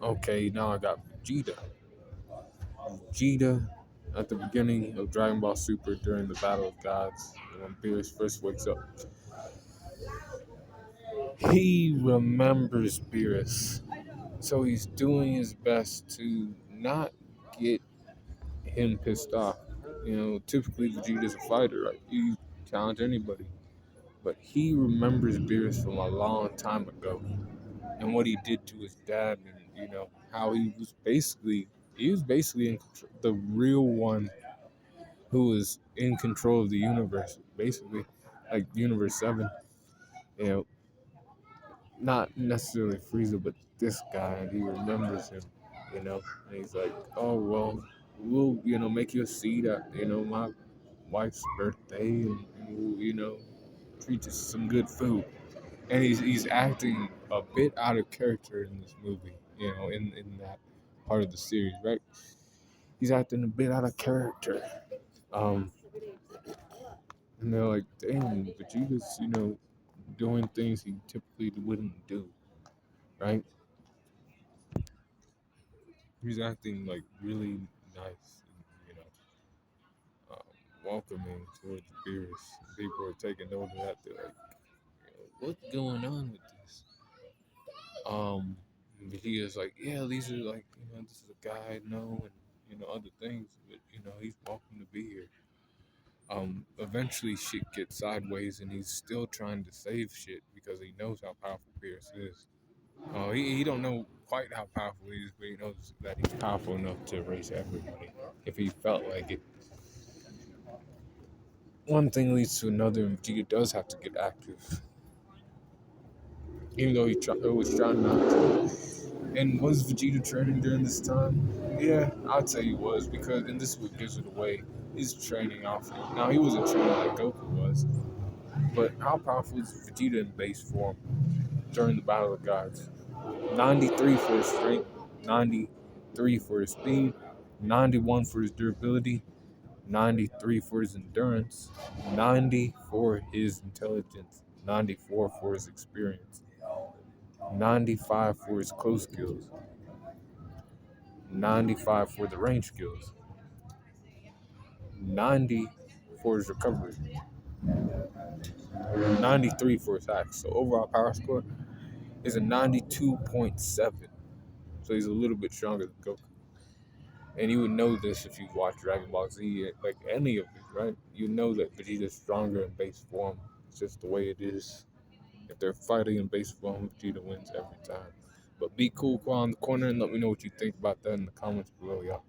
Okay, now I got Vegeta. Vegeta at the beginning of Dragon Ball Super during the Battle of Gods, when Beerus first wakes up, he remembers Beerus. So he's doing his best to not get him pissed off. Typically Vegeta's a fighter, right? You challenge anybody. But he remembers Beerus from a long time ago and what he did to his dad, and how he was basically in control, the real one who was in control of the universe, basically, like Universe 7. You know, not necessarily Frieza, but this guy, and he remembers him. And he's like, oh well, we'll make you a seat at my wife's birthday, and we'll treat you to some good food. And he's acting a bit out of character in this movie, in that part of the series, right? He's acting a bit out of character. Um, and they're like, damn, Vegeta's, doing things he typically wouldn't do, right? He's acting like really nice, and, welcoming towards Beerus. People are taking note of that. They're like, what's going on with this? Um, Vegeta's like, yeah, these are like, this is a guy I know, and other things, but he's welcome to be here. Eventually shit gets sideways, and he's still trying to save shit because he knows how powerful Pierce is. He don't know quite how powerful he is, but he knows that he's powerful enough to erase everybody if he felt like it. One thing leads to another, and Vegeta does have to get active, even though he was trying not to. And was Vegeta training during this time? Yeah, I'd say he was, because, and this is what gives it away, he's training off. Now, he wasn't training like Goku was, but how powerful is Vegeta in base form during the Battle of Gods? 93 for his strength, 93 for his speed, 91 for his durability, 93 for his endurance, 90 for his intelligence, 94 for his experience, 95 for his close skills, 95 for the range skills, 90 for his recovery, 93 for his hacks. So overall power score is a 92.7. So he's a little bit stronger than Goku. And you would know this if you watch Dragon Ball Z, like any of it, right? You know that Vegeta's stronger in base form. It's just the way it is. If they're fighting in base form, Vegeta wins every time. But be cool, in the corner, and let me know what you think about that in the comments below, y'all.